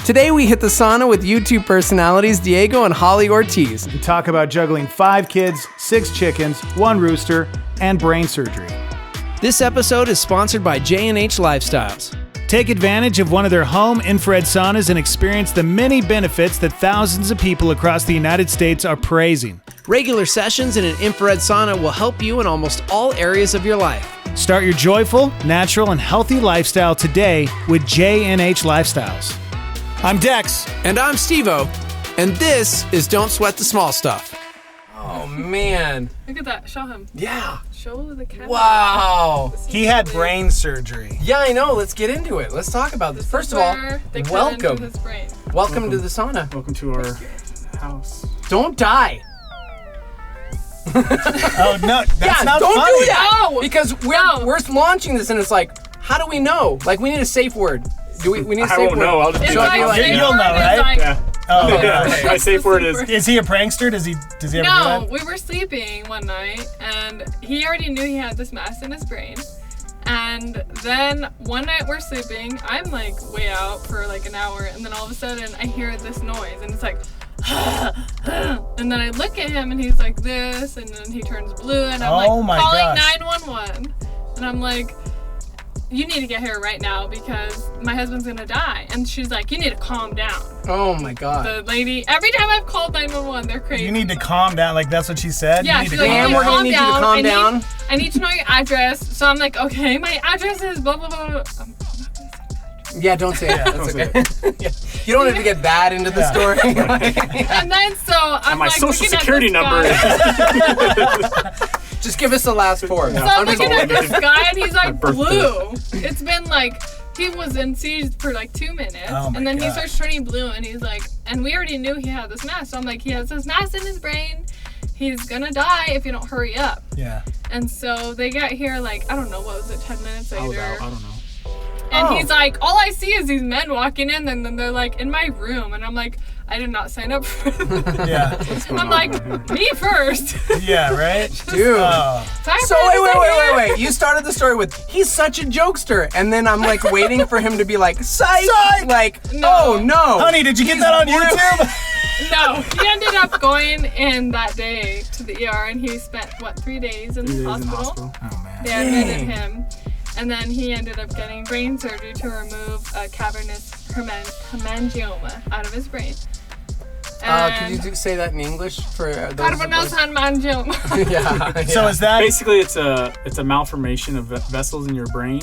Today we hit the sauna with YouTube personalities Diego and Hollie Ortiz. We talk about juggling 5 kids, 6 chickens, 1 rooster, and brain surgery. This episode is sponsored by JNH Lifestyles. Take advantage of one of their home infrared saunas and experience the many benefits that thousands of people across the United States are praising. Regular sessions in an infrared sauna will help you in almost all areas of your life. Start your joyful, natural, and healthy lifestyle today with JNH Lifestyles. I'm Dex. And I'm Steve-O. And this is Don't Sweat the Small Stuff. Oh, man. Look at that. Show him. Yeah. Show the camera. Wow. He had brain surgery. Yeah, I know. Let's get into it. Let's talk about this. First of all, welcome. Welcome to the sauna. Welcome to our house. Don't die. Oh, no. That's not don't funny. do that. No. Because we're launching this, and it's like, how do we know? Like, we need a safe word. Do we need a safe word? I won't know. I'll just It's do like, it. safe You'll word know, is right? like- Yeah. Oh, Yeah. okay. My safe word is. Is he a prankster? Does he ever do No, that? we were sleeping one night, and he already knew he had this mass in his brain. And then one night we're sleeping, I'm like way out for like an hour, and then all of a sudden I hear this noise, and it's like, and then I look at him, and he's like this, and then he turns blue, and I'm like calling 911, and I'm like, you need to get here right now because my husband's gonna die. And she's like, you need to calm down. Oh my God. The lady, every time I've called 911, they're crazy. You need to calm down. Like, that's what she said? Yeah, you need she's to like, calm you we're down. gonna need you to calm down. I need to know your address. So I'm like, okay, my address is blah, blah, blah. I'm not gonna say that. Yeah, don't say it. That's okay. Yeah. You don't have to get that into the story. And then so I'm And my like, social looking at security this number guy. Just give us the last 4. So I'm looking at this guy, and he's like birthday. blue. It's been like, he was in seizure for like 2 minutes, Oh my and then he gosh. starts turning blue, and he's like, and we already knew he had this mass. So I'm like, he has this mass in his brain. He's gonna die if you don't hurry up. Yeah. And so they get here like, I don't know, what was it, 10 minutes later? I don't know. And he's like, all I see is these men walking in, and then they're like in my room, and I'm like, I did not sign up for this. Yeah. I'm like, me first. Yeah, right? Dude. Time So for wait. You started the story with, he's such a jokester. And then I'm like waiting for him to be like, psych! Psych! Like, No. oh no. Honey, did you get that on blue. YouTube? No, he ended up going in that day to the ER, and he spent, 3 days in the hospital? Oh, man. They admitted him. And then he ended up getting brain surgery to remove a cavernous hemangioma out of his brain. Could you say that in English for those? Cavernous hemangioma. Yeah. So is that... Basically, it's a malformation of vessels in your brain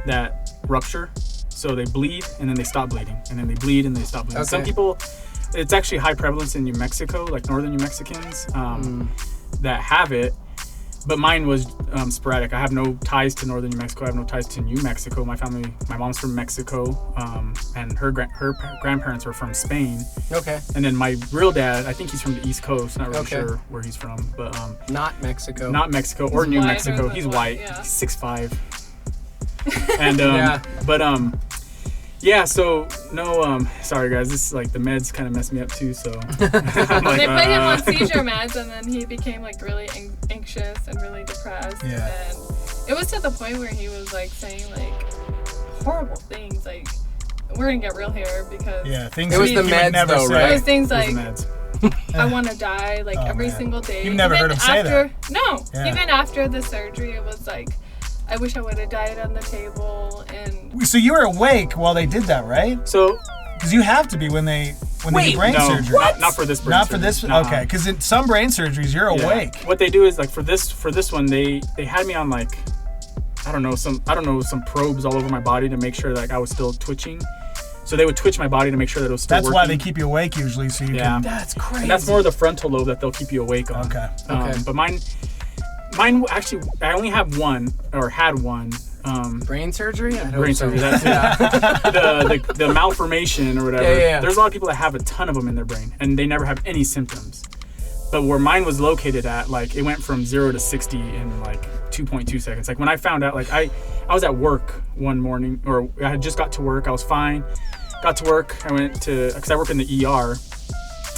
that rupture. So they bleed and then they stop bleeding, and then they bleed and they stop bleeding. Okay. Some people, it's actually high prevalence in New Mexico, like northern New Mexicans that have it. But mine was sporadic. I have no ties to northern New Mexico. I have no ties to New Mexico. My mom's from Mexico, and her grandparents were from Spain. Okay. And then my real dad, I think he's from the East Coast. Not really Okay. sure where he's from, but Not Mexico. not Mexico or New whiter Mexico. than He's white, white. yeah. He's 6'5". And Yeah. but yeah. So no. Sorry guys. This is like the meds kind of messed me up too. So I'm like, They put him on seizure meds, and then he became like really anxious and really depressed. Yeah. And it was to the point where he was like saying like horrible things, like, we're gonna get real here because Yeah, things It was that the you would meds never though, say. right? it was things it was like, the meds. I want to die like Oh, every man. single day. You've never Even heard him say that. No. Yeah. Even after the surgery, it was like, I wish I would have died on the table. And So you were awake while they did that, right? So Because you have to be when they do brain no, surgery. not for this brain Not for surgery. this. Nuh-uh. Okay, because in some brain surgeries you're Yeah. awake. What they do is like for this one they had me on like I don't know some probes all over my body to make sure like I was still twitching. So they would twitch my body to make sure that it was still That's working. why they keep you awake usually, so you Yeah. can. That's crazy. And that's more the frontal lobe that they'll keep you awake on. Okay. Okay. But mine actually I only have one or had one. Brain surgery? I hope Brain so. surgery. That's it. the malformation or whatever. Yeah. There's a lot of people that have a ton of them in their brain and they never have any symptoms. But where mine was located at, like it went from 0 to 60 in like 2.2 seconds. Like when I found out, like I was at work one morning, or I had just got to work. I was fine. Got to work. I went to, because I work in the ER,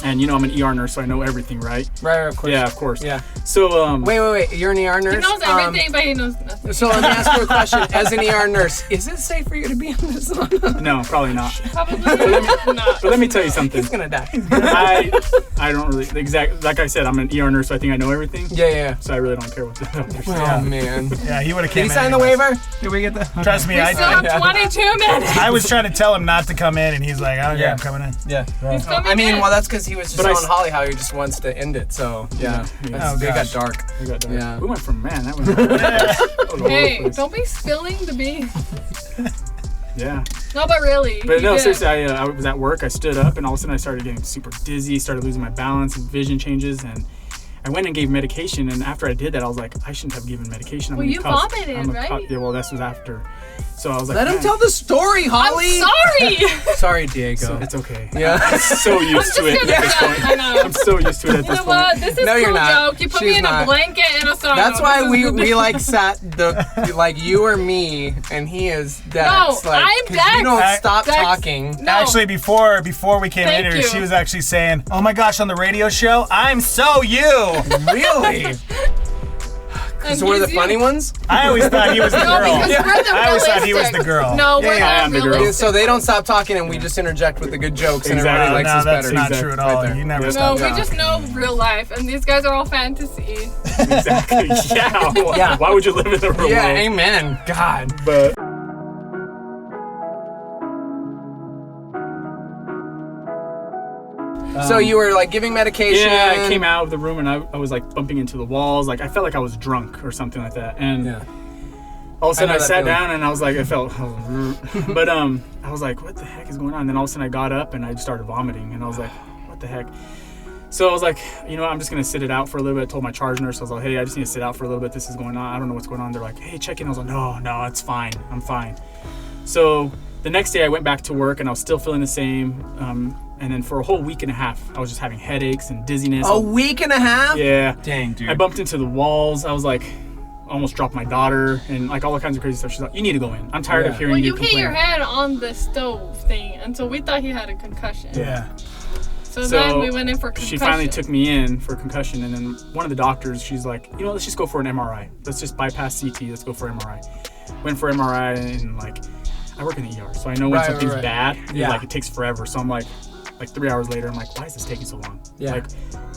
And I'm an ER nurse, so I know everything, right? Right, of course. Yeah, of course. Yeah. So wait. You're an ER nurse. He knows everything, but he knows nothing. So let me ask you a question. As an ER nurse, is it safe for you to be in the sauna? no, probably not. Probably not. But let me tell you something. He's gonna die. I don't really like I said, I'm an ER nurse, so I think I know everything. Yeah. So I really don't care what the doctor says. Oh man. Yeah, he would have Did came he in sign the anyways. waiver? Did we get the? Trust me, We still have 22 minutes. I was trying to tell him not to come in, and he's like, "I don't care, I'm coming in." Yeah. He's coming I mean, in. well, that's because he was just But I telling s- Holly how he just wants to end it. So yeah, Yeah. It got gosh. dark. We got done. Yeah. We went from that was all over the Hey, place. don't be spilling the beans. Yeah. No, but really. But you no, did. seriously, I was at work. I stood up, and all of a sudden I started getting super dizzy, started losing my balance, and vision changes, and I went and gave medication. And after I did that, I was like, I shouldn't have given medication. Well, you vomited, right? Yeah, well, this was after. So I was like, Let him man, tell the story, Holly. I'm sorry. Sorry, Diego. so it's okay. Yeah. I'm so used to it just at this gonna- point. I know. I'm so used to it at You this know what? point. This is No, a you're cool not. joke. You put She's me in not. a blanket and a sauna. That's why This is- we like sat like you or me, and he is Dex. No, like, I'm 'cause Dex. You don't stop Dex. talking. No. Actually, before we came Thank in here, you. she was actually saying, "Oh my gosh, on the radio show, I'm so you." Really? And So we're the he's you. funny ones? I always thought he was the No, girl. because we're the I always thought he was the realistic. girl. No, we're Yeah, not I am the girl. realistic. So they don't stop talking, and we just interject with the good jokes, and Exactly. everybody likes No, us that's better. not Exactly. true at all. Right there. You never Yeah. No, stop. we just know real life, and these guys are all fantasy. Exactly. Yeah. Yeah. Why would you live in the real Yeah, world? amen. God. But So you were like giving medication. yeah, I came out of the room and I was like bumping into the walls. Like I felt like I was drunk or something like that. And Yeah. all of a sudden I know I that sat feeling. down and I was like, I felt, but I was like, what the heck is going on? And then all of a sudden I got up and I just started vomiting and I was like, what the heck? So I was like, I'm just gonna sit it out for a little bit. I told my charge nurse, I was like, hey, I just need to sit out for a little bit. This is going on. I don't know what's going on. They're like, hey, check in. I was like, no, it's fine. I'm fine. So the next day I went back to work and I was still feeling the same. And then for a whole week and a half, I was just having headaches and dizziness. A week and a half? Yeah. Dang, dude. I bumped into the walls. I was like, almost dropped my daughter and like all kinds of crazy stuff. She's like, you need to go in. I'm tired of hearing Well, you you hit your complain. head on the stove thing, and so we thought he had a concussion. Yeah. So then we went in for concussion. She finally took me in for concussion, and then one of the doctors, she's like, let's just go for an MRI. Let's just bypass CT. Let's go for MRI. Went for MRI, and like, I work in the ER, so I know when Right, something's right. bad. Yeah. Like it takes forever. So I'm like 3 hours later, I'm like, why is this taking so long? Yeah. Like,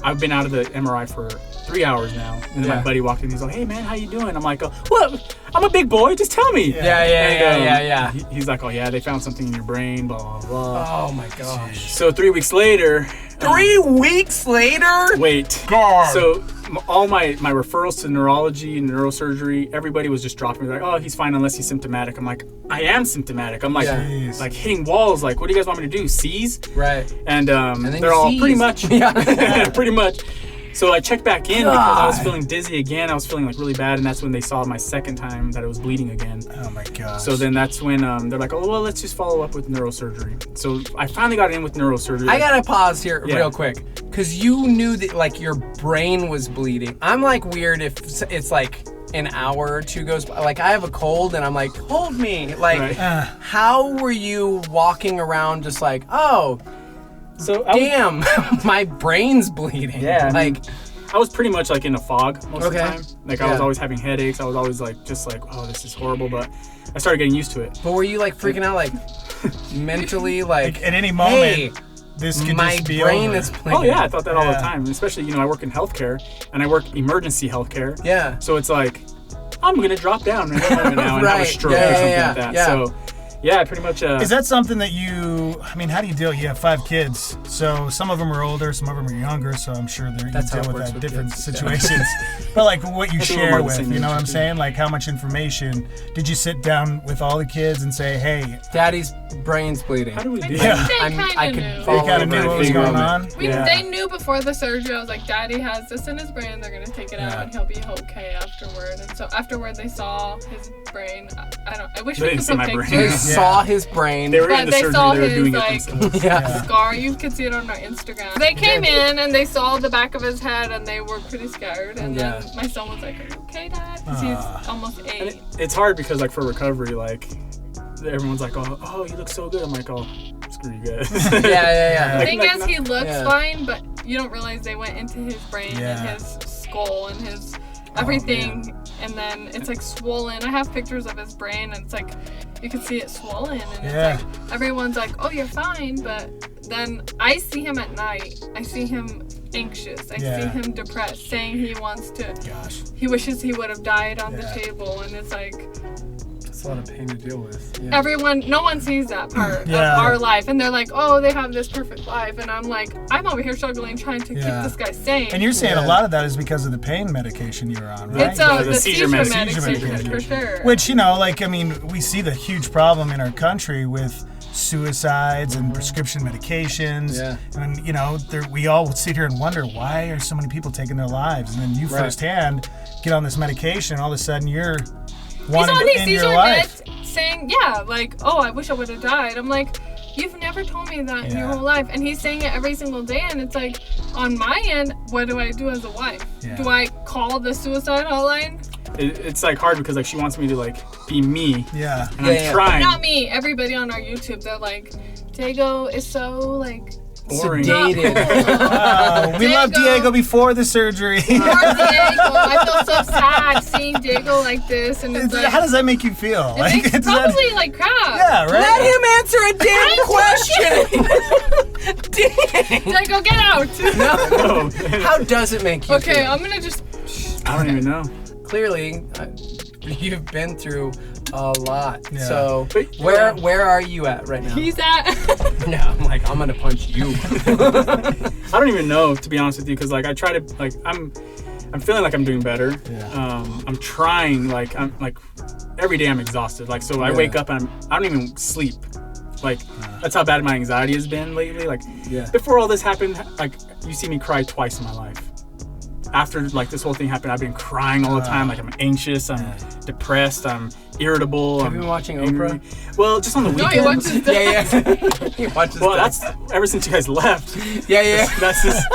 I've been out of the MRI for 3 hours now, and then Yeah. my buddy walked in. He's like, hey man, how you doing? I'm like, what? I'm a big boy. Just tell me. Yeah. He's like, oh yeah, they found something in your brain. Blah blah blah. Oh my gosh. So 3 weeks later. 3 weeks later? Wait. God. So all my referrals to neurology and neurosurgery, everybody was just dropping me like, oh, he's fine unless he's symptomatic. I'm like, I am symptomatic. I'm like, Yeah. like hitting walls. Like, what do you guys want me to do? Seize? Right. And then they're you all seized. pretty much. Yeah. pretty much. So I checked back in because I was God. feeling dizzy again. I was feeling like really bad, and that's when they saw my second time that I was bleeding again. Oh my gosh. So then that's when they're like, oh well, let's just follow up with neurosurgery. So I finally got in with neurosurgery. I gotta pause here Yeah. real quick. Because you knew that like your brain was bleeding. I'm like weird if it's like an hour or two goes by. Like I have a cold and I'm like, hold me. Like, Right. how were you walking around just like, oh, So I was, damn, my brain's bleeding. Yeah, I mean, Like, I was pretty much like in a fog most of the Okay. time. Like I was Yeah. always having headaches. I was always like, just like, oh, this is horrible. But I started getting used to it. but were you like freaking out, like mentally, like at any moment, hey, this could my just be brain over. is bleeding. Oh yeah, I thought that all the Yeah. time. Especially, I work in healthcare and I work emergency healthcare. Yeah. So it's like, I'm gonna drop down in a moment now and have a Right. stroke Yeah, or something yeah, like that. yeah. So yeah, pretty much. Is that something that how do you deal? You have 5 kids, so some of them are older, some of them are younger, so I'm sure you That's how deal it with works that with different kids. situations. But like what you Some of them share are the with, same you know age, what I'm too. saying? Like how much information did you sit down with all the kids and say, hey, Daddy's brain's bleeding. How do we do Yeah. that? They I kind can of knew. follow they kind of over knew it. what was figure going out. on? Yeah. They knew before the surgery. I was like, Daddy has this in his brain. They're gonna take it out, Yeah. and he'll be okay afterward. And so afterward, they saw his brain. I wish They we didn't could see put my brain. pictures. They saw his brain. They were But in the they surgery. saw They were his, doing like, it themselves. yeah. Scar. You could see it on our Instagram. They came in and they saw the back of his head and they were pretty scared. And Yeah. then my son was like, "Are you okay, Dad?" Because he's almost And 8. it's hard because like for recovery, like everyone's like, oh, you look so good. I'm like, oh, it's screw you guys. Yeah. The thing Like, is, he looks yeah. fine, but you don't realize they went into his brain and his skull and his everything, and then it's like swollen. I have pictures of his brain, and it's like you can see it swollen, and it's like everyone's like, "Oh, you're fine," but then I see him at night. I see him anxious. I see him depressed, saying he wants to. He wishes he would have died on the table, and it's like. It's a lot of pain to deal with. Yeah. Everyone, no one sees that part of our life, and they're like, "Oh, they have this perfect life," and I'm like, I'm over here struggling, trying to keep this guy sane. And you're saying a lot of that is because of the pain medication you're on, right? It's the seizure medication for sure. Which, you know, like, I mean, we see the huge problem in our country with suicides and prescription medications. Yeah. And, you know, we all sit here and wonder, why are so many people taking their lives? And then you firsthand get on this medication, all of a sudden you're wanting to end your life. Saying, like, "Oh, I wish I would have died." I'm like, you've never told me that in your whole life. And he's saying it every single day, and it's like, on my end, what do I do as a wife? Do I call the suicide hotline? It's like hard because like she wants me to like be me. Yeah. And I'm trying. Not me. Everybody on our YouTube, they're like, Diego is so like boring. Sedated. We love Diego before the surgery. Poor Diego. I feel so sad seeing Diego like this, and it's like, how does that make you feel? It makes probably like crap. Yeah, right. Let him answer a damn question. Dang. Diego, get out. No. How does it make you Okay, feel? I'm gonna just. I don't even know. Clearly, you've been through a lot. Yeah. So where are you at right now? He's at. No, I'm like, I'm gonna punch you. I don't even know, to be honest with you, because like I try to like I'm feeling like I'm doing better. Yeah. I'm trying, like I'm like every day I'm exhausted. Like so I wake up and I don't even sleep. Like that's how bad my anxiety has been lately. Like before all this happened, like you see me cry twice in my life. After like this whole thing happened, I've been crying all the time. Like I'm anxious, I'm depressed, I'm irritable. Have you been watching angry. Oprah? Well, just on the weekends. No, he watches that. He watches Well, that. that's ever since you guys left. Yeah. That's just.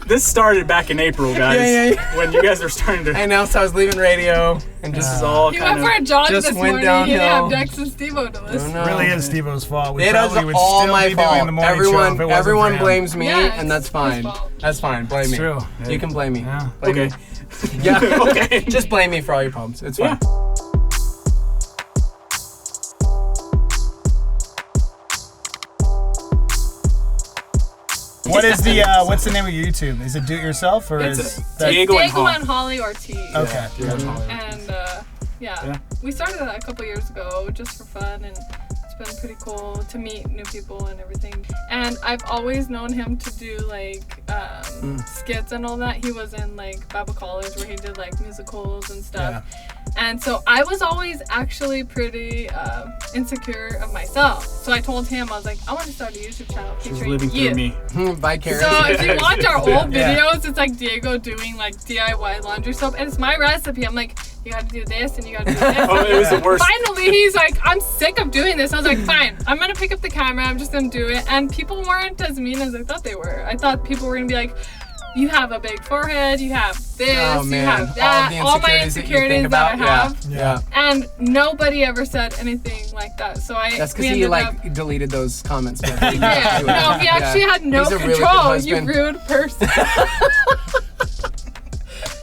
This started back in April, guys. Yeah. When you guys are starting to. I announced I was leaving radio, and just This is all He kind went for a jog just this went morning. downhill. He didn't have Dex and Steve-O to listen. No. It really is Steve-O's fault. We It probably is would all still my be doing fault. the morning show if it wasn't Everyone for him. blames me, Yeah, and that's it's fine. his fault. That's fine. Blame It's me. true. You can blame me. Yeah. Blame Okay. me. Yeah. Okay. Just blame me for all your problems. It's fine. What is the what's the name of your YouTube? Is it do it yourself or It's is a Diego and Hollie Ortiz. Okay. And we started that a couple years ago just for fun, and it's been pretty cool to meet new people and everything. And I've always known him to do like skits and all that. He was in like Bible college where he did like musicals and stuff. And so I was always actually pretty insecure of myself. So I told him, I was like, I want to start a YouTube channel She's featuring living you. through me. Vicarious. So if you watch our old Yeah. videos, it's like Diego doing like DIY laundry soap, and it's my recipe. I'm like, you gotta do this and you gotta do this. Oh, it was the worst. Finally, he's like, I'm sick of doing this. I was like, fine, I'm gonna pick up the camera. I'm just gonna do it. And people weren't as mean as I thought they were. I thought people were gonna be like, you have a big forehead, you have this, you have that, all my insecurities that I have. Yeah. And nobody ever said anything like that. So That's because we he ended up- deleted those comments. Yeah, no, he actually had no He's a really good control. You husband. rude person.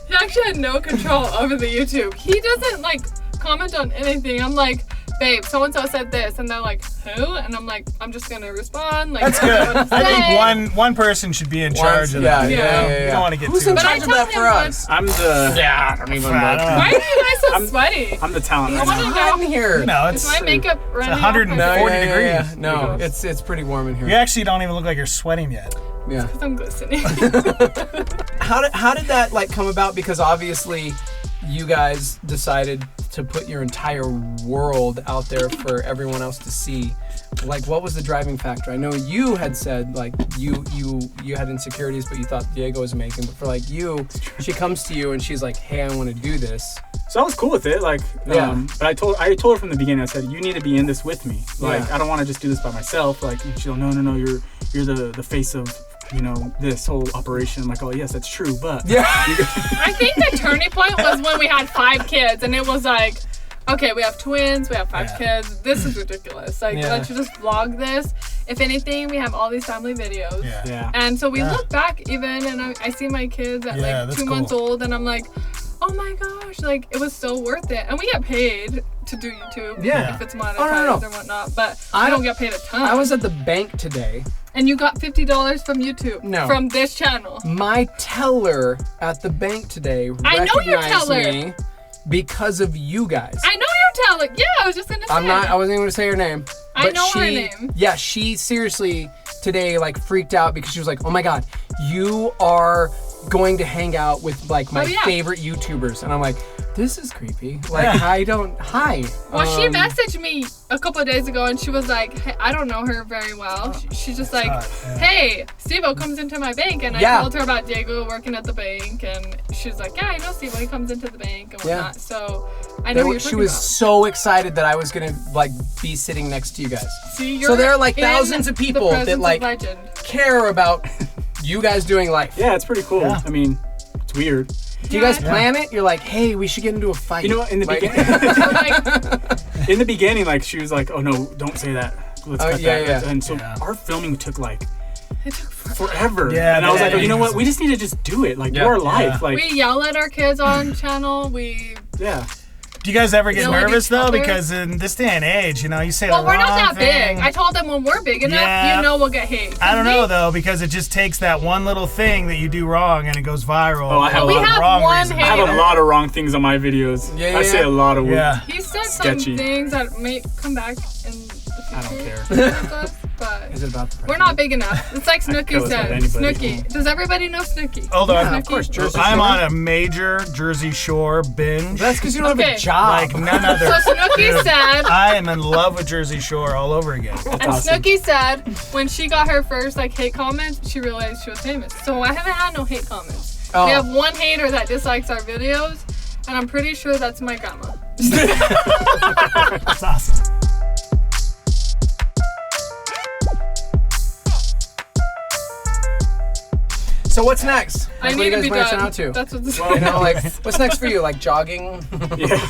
He actually had no control over the YouTube. He doesn't like comment on anything. I'm like, babe, so-and-so said this, and they're like, who? And I'm like, I'm just gonna respond. Like, That's good. I think one person should be in charge of that. You don't want to get Who's too in But charge I of that tell for him us? I'm the. Yeah, I don't even know. Why are you guys so sweaty? I'm the talent I right want now. to Hot know. in here. You know, Is my makeup running off 140 my face? degrees. Yeah. No, it's pretty warm in here. You actually don't even look like you're sweating yet. Yeah. Because I'm glistening. How did that like come about? Because obviously, you guys decided to put your entire world out there for everyone else to see. Like, what was the driving factor? I know you had said like you had insecurities, but you thought Diego was amazing. But for like you, she comes to you and she's like, "Hey, I want to do this." So I was cool with it, like, Yeah. but I told her from the beginning. I said, you need to be in this with me. Like, Yeah. I don't want to just do this by myself. Like, and she'll, no, you're the face of, this whole operation. I'm like, oh yes, that's true, but Yeah. I think the turning point was when we had 5 kids, and it was like, okay, we have twins, we have 5 kids. This is ridiculous. Like, let's just vlog this. if anything, we have all these family videos. Yeah. And so we look back even, and I see my kids at like 2 months old, and I'm like, oh my gosh, like it was so worth it. And we get paid to do YouTube. Yeah. If it's monetized or whatnot, but I don't get paid a ton. I was at the bank today. And you got $50 from YouTube. No. From this channel. My teller at the bank today I know your recognized teller. me because of you guys. I know your teller. Yeah, I was just gonna say. I wasn't even gonna say her name. I but know her she, name. Yeah, she seriously today like freaked out because she was like, "Oh my god, you are going to hang out with like my favorite YouTubers," and I'm like, "This is creepy." Like, I don't. Hi. Well, she messaged me a couple of days ago, and she was like, hey, I don't know her very well. She's just like, hey, Steve-O comes into my bank, and I told her about Diego working at the bank, and she's like, yeah, I know Steve-O. He comes into the bank and whatnot. So I know you're She was so excited that I was gonna like be sitting next to you guys. See, so there are like thousands of people that like care about you guys doing life. Yeah, it's pretty cool. Yeah. I mean, it's weird. Do you guys plan it? You're like, hey, we should get into a fight. You know what? In the beginning, in the beginning, like she was like, "Oh no, don't say that. Let's cut that." Yeah. And so our filming took like forever. Yeah, and I was like, you know what? We just need to just do it. Like do our life. Like we yell at our kids on channel. Do you guys ever get nervous though? other? Because in this day and age, you know, you say Well, the we're wrong not that thing. big. I told them when we're big enough, you know we'll get hate. I don't know though, because it just takes that one little thing that you do wrong and it goes viral. Oh, I have we a lot have of one wrong reasons. hater. I have a lot of wrong things on my videos. I say a lot of Yeah. He said sketchy. some things that may come back in the future. I don't care. But Is it about the we're not big enough. It's like Snooki kill us said. with anybody. Snooki. Does everybody know Snooki? Hold on. Yeah, of course, Jersey I'm Shore. on a major Jersey Shore binge. That's because you don't have a job. Like none other. So Snooki said, I am in love with Jersey Shore all over again. and awesome. Snooki said when she got her first like hate comments, she realized she was famous. So I haven't had no hate comments. Oh. We have one hater that dislikes our videos, and I'm pretty sure that's my grandma. That's awesome. So what's next? I Like, what need are you to guys be branching done. out to? That's what's You know, like, what's next for you? Like jogging?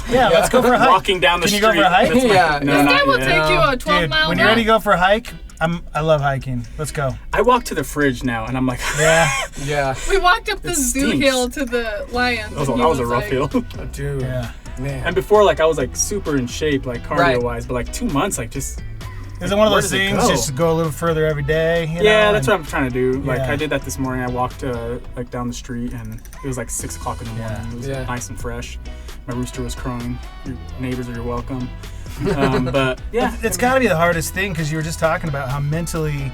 Yeah, let's go for a hike. Walking down the Can you street. go for a hike? That's my- Yeah. No, This not guy will yet. take you a 12-mile Dude, when you're ready to run. go for a hike, I love hiking. Let's go. I walk to the fridge now, and I'm like, Yeah. Yeah. We walked up the It zoo stinks. hill to the lions. that was and a, he that was a rough like, hill. Dude. Yeah. Man. And before, like, I was like super in shape, like Right. cardio wise, but like 2 months, like just. Is it one of Where those does it things go? just to go a little further every day? You Yeah, know, that's what I'm trying to do. Like Yeah. I did that this morning. I walked like down the street, and it was like 6 o'clock in the morning. Yeah. It was Yeah. nice and fresh. My rooster was crowing. Your neighbors are welcome. But yeah, It's got to be the hardest thing because you were just talking about how mentally,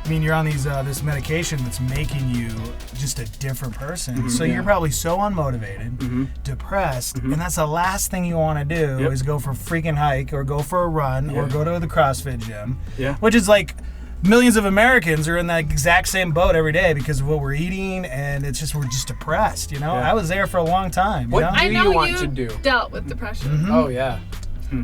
I mean, you're on these this medication that's making you just a different person. So you're probably so unmotivated, depressed, and that's the last thing you want to do Yep. is go for a freaking hike or go for a run or go to the CrossFit gym. Yeah. Which is like millions of Americans are in that exact same boat every day because of what we're eating, and it's just we're just depressed. You know, Yeah. I was there for a long time. What You know? I do know you want you to do? dealt with depression. Oh yeah.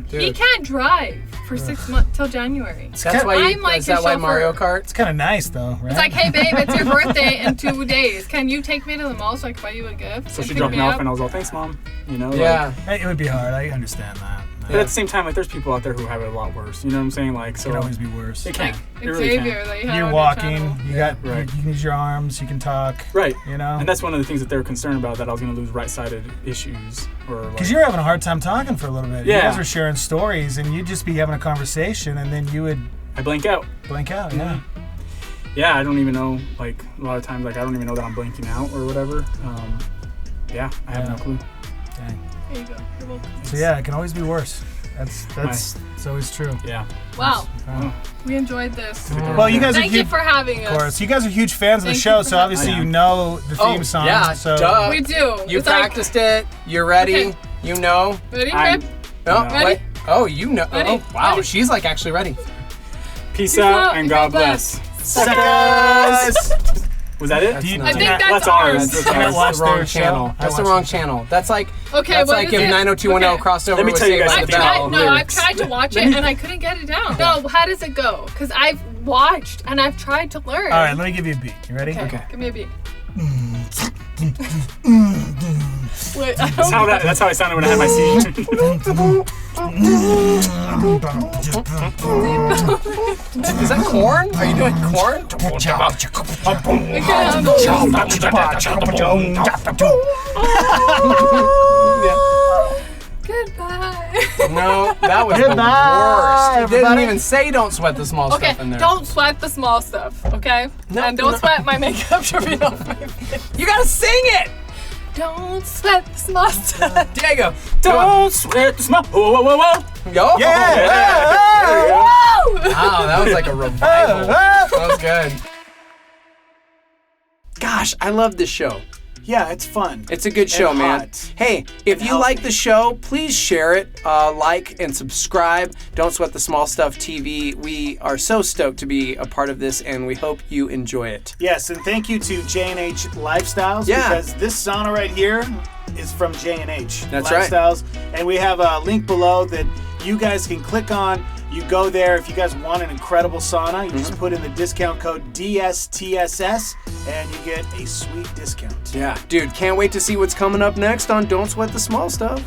Dude. He can't drive for 6 months till January. That's why I'm like is your that why chauffeur. Mario Kart? It's kind of nice though, right? It's like, hey babe, it's your birthday in 2 days. Can you take me to the mall so I can buy you a gift? so and she pick dropped me me off, up? and I was like, thanks, mom. You know. Yeah. It would be hard. I understand that. But at the same time, like, there's people out there who have it a lot worse. You know what I'm saying? Like, It so can always be worse. it can. Like It really Xavier can. that you had You're on walking. your channel. You got. Right. You can use your arms. You can talk. Right. You know. And that's one of the things that they were concerned about, that I was going to lose right-sided issues, or like, Because you were having a hard time talking for a little bit. You Yeah. guys were sharing stories, and you'd just be having a conversation, and then you would I blank out. blank out. Yeah. Yeah, I don't even know. Like a lot of times, like I don't even know that I'm blanking out or whatever. Yeah, I have no clue. Dang. There you go. You're welcome. So yeah, it can always be worse. That's it's always true. Yeah. Wow. Oh. We enjoyed this. Well, you guys are Thank you huge. for having Of us. course, you guys are huge fans of the Thank show, you for so having obviously us. you know the theme song. yeah, so duh. We do. You It's like, practiced it. You're ready. Okay. You know. ready, I'm- babe? Oh, No. Ready? wait. Oh, you know. Ready? Oh, wow. Ready? She's like actually ready. Peace out out and and God God bless. bless. suckers. Was that it? Do you- I do think not- that's That's ours. ours. That's I ours. watched That's the wrong their show. channel. I That's the watched wrong it. channel. That's like Okay, that's what like is if it? 90210 Okay. crossed over Let me with tell you Saved guys by I've the something. Bell. tried, no, I've lyrics. tried to watch it and I couldn't get it down. No, how does it go? Because I've watched and I've tried to learn. All right, let me give you a beat. You ready? Okay. Give me a beat. Wait, I That's how I sounded when I had my seizure. Is that corn? Are you doing corn? Goodbye. No, that was Goodbye, the worst. You didn't everybody. even say don't sweat the small Okay, stuff in there. don't sweat the small stuff, okay? No, and don't no. sweat my makeup dripping off my face. You gotta sing it! Don't sweat the small stuff. Diego, Don't sweat the smell. Whoa, whoa, whoa, whoa. go. Yeah. There you go. Woo! Wow, that was like a revival. That was good. Gosh, I love this show. Yeah, it's fun. It's a good show, And man. hot. Hey, if And you like healthy. the show, please share it, like and subscribe. Don't Sweat the Small Stuff TV. We are so stoked to be a part of this, and we hope you enjoy it. Yes, and thank you to JNH Lifestyles Yeah. because this sauna right here is from JNH That's right. Lifestyles. And we have a link below that you guys can click on. You go there. If you guys want an incredible sauna, you just put in the discount code DSTSS and you get a sweet discount. Yeah, dude, can't wait to see what's coming up next on Don't Sweat the Small Stuff.